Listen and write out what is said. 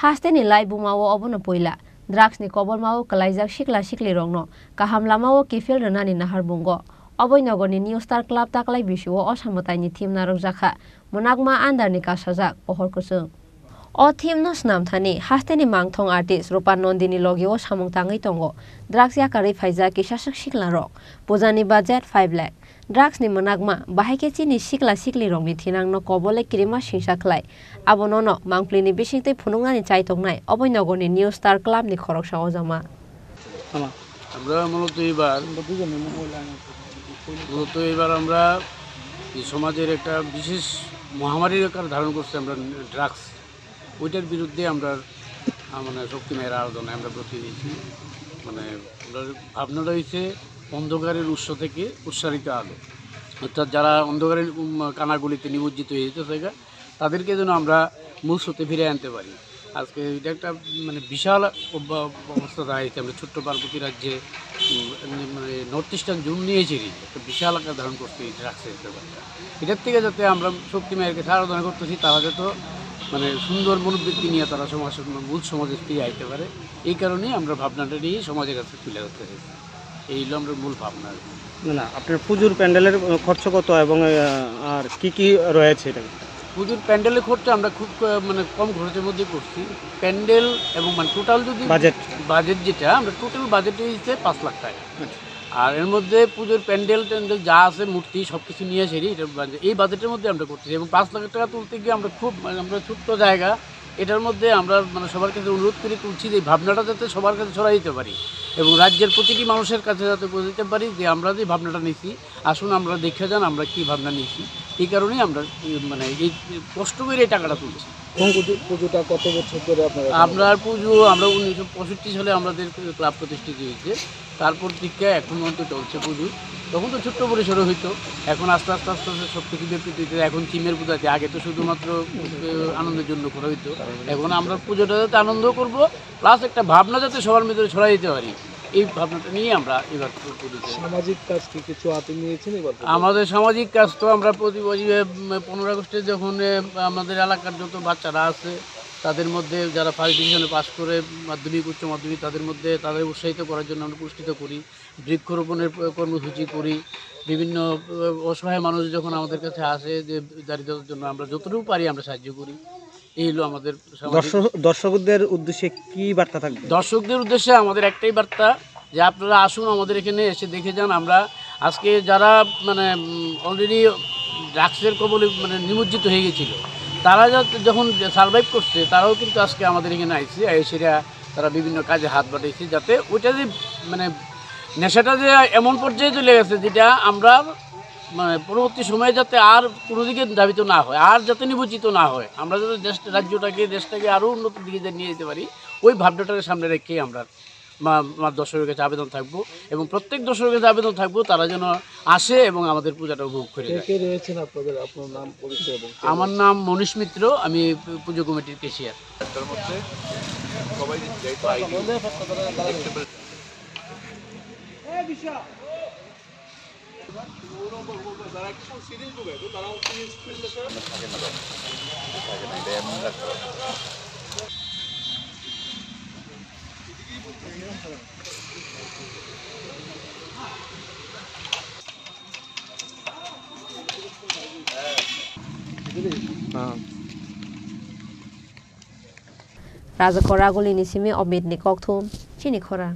Hasteni lai bumawo obono poila. Drugs ni kobol mawo kalaijak sikla sikli rongno. Kaham lamawo kifil renani nahar bungo. Oboinogoni New Star Club taklai bisuo osamotai ni team narok jakha. Monakma andar ni kasajak pohor kusung. O team no snam thani hasteni mangthong artist Rupa Nondini logi o samung tangai tongo. Drugs yakari phaija kisasak sikla rok. Pujani budget 5 lakh. Drugs ni monakma bahai chini sikla sikli rong ni thinang no kobole kirima singsa khlai. Abonono mangpli ni bisingtei phunungnani chaitongnai oboinogoni New Star Club ni khorok sao jama. আমরা মূলত এবার আমরা এই সমাজের একটা বিশেষ মহামারীর আকার ধারণ করছে আমরা ড্রাগস ওইটার বিরুদ্ধে আমরা মানে শক্তিমের আরাধনায় আমরা ব্রতী হয়েছি মানে ভাবনাটা হয়েছে অন্ধকারের উৎস থেকে উৎসারিত আলো অর্থাৎ যারা অন্ধকারের কানাগুলিতে নিমজ্জিত হয়েছে তাদেরকে যেন আমরা মূল স্রোতে ফিরে আনতে পারি। আজকে এটা একটা মানে বিশাল অবস্থা দাঁড়িয়েছে আমরা ছোট্ট পার্বতী রাজ্যে মানে নর্থ ইস্টার্ন জোন নিয়েছি একটা বিশাল আকার ধারণ করতে ড্রাগসের ব্যাপারটা এটার থেকে যাতে আমরা শক্তি মায়ের কাছে আরাধনা করতেছি তারা যাতে মানে সুন্দর মনোবৃত্তি নিয়ে তারা মূল সমাজে ফিরে আইতে পারে এই কারণেই আমরা ভাবনাটা নিয়ে সমাজের কাছে তুলে ধরতে চাই এই হলো আমরা মূল ভাবনা। না আপনার পুজোর প্যান্ডেলের খরচ কত এবং আর কি কি রয়েছে এটা? পুজোর প্যান্ডেলের খরচা আমরা খুব মানে কম খরচের মধ্যে করছি প্যান্ডেল এবং মানে টোটাল যদি বাজেট যেটা আমরা টোটাল বাজেট হয়েছে 5 লাখ টাকা আর এর মধ্যে পুজোর প্যান্ডেল যা আছে মূর্তি সব কিছু নিয়ে এসে এই বাজেটের মধ্যে আমরা করতেছি এবং 5 লাখ টাকা তুলতে গিয়ে আমরা খুব মানে আমরা ছোট্ট জায়গা এটার মধ্যে আমরা মানে সবার কাছে অনুরোধ করে তুলছি যে ভাবনাটা যাতে সবার কাছে ছড়াই দিতে পারি এবং রাজ্যের প্রতিটি মানুষের কাছে যাতে পৌঁছে দিতে পারি যে আমরা যে ভাবনাটা নিয়েছি আসুন আমরা দেখে যান আমরা কী ভাবনা নিয়েছি এই কারণেই আমরা মানে এই কষ্ট করে এই টাকাটা তুলছি। পুজোটা কত বছর ধরে আমরা পুজো আমরা 1965 সালে আমাদের ক্লাব প্রতিষ্ঠিত হয়েছে তারপর থেকে এখন পর্যন্ত চলছে পুজো তখন তো ছোট্ট পরিসরে হইতো এখন আস্তে আস্তে সব কিছু ব্যাপৃত হইতে এখন থিমের পূজাতে আগে তো শুধুমাত্র আনন্দের জন্য করা হইতো এখন আমরা পুজোটা যাতে আনন্দ করবো প্লাস একটা ভাবনা যাতে সবার ভিতরে ছড়াই দিতে পারি এই ভাবনাটা নিয়ে আমরা এবার সামাজিক কাজ কি কিছু হাতে নিয়েছেন এবার? আমাদের সামাজিক কাজ তো আমরা প্রতি 15 আগস্টে যখন আমাদের এলাকার যত বাচ্চারা আছে তাদের মধ্যে যারা ফার্স্ট ডিভিশনে পাস করে মাধ্যমিক উচ্চ মাধ্যমিক তাদের মধ্যে তাদের উৎসাহিত করার জন্য আমরা পুরস্কৃত করি বৃক্ষরোপণের কর্মসূচি করি বিভিন্ন অসহায় মানুষ যখন আমাদের কাছে আসে যে দারিদ্রতার জন্য আমরা যতটুকু পারি আমরা সাহায্য করি এই হলো আমাদের। দর্শকদের উদ্দেশ্যে কি বার্তা থাকবে? দর্শকদের উদ্দেশ্যে আমাদের একটাই বার্তা যে আপনারা আসুন আমাদের এখানে এসে দেখে যান আমরা আজকে যারা মানে অলরেডি ড্রাগসের কবলে মানে নিমজ্জিত হয়ে গেছিলো তারা যখন সারভাইভ করছে তারাও কিন্তু আজকে আমাদের এখানে আইছে সেটা তারা বিভিন্ন কাজে হাত বাড়িয়েছে যাতে ওইটা যে মানে নেশাটা যে এমন পর্যায়ে চলে গেছে যেটা আমরা মানে পরবর্তী সময়ে যাতে আর কোনো দিকে ধাবিত না হয় আর যাতে নিমজ্জিত না হয় আমরা যাতে দেশটাকে আরও উন্নত দিকে নিয়ে যেতে পারি ওই ভাবনাটাকে সামনে রেখে আমরা আমার দর্শকের কাছে আবেদন থাকবো এবং প্রত্যেক দর্শকের কাছে আবেদন থাকবো তারা যেন আসে এবং আমাদের পূজাটা উপভোগ করে। আমার নাম মনীষ মিত্র আমি পুজো কমিটির cashier. Raja Koraguli ni simi omit ni kokthum chini khora.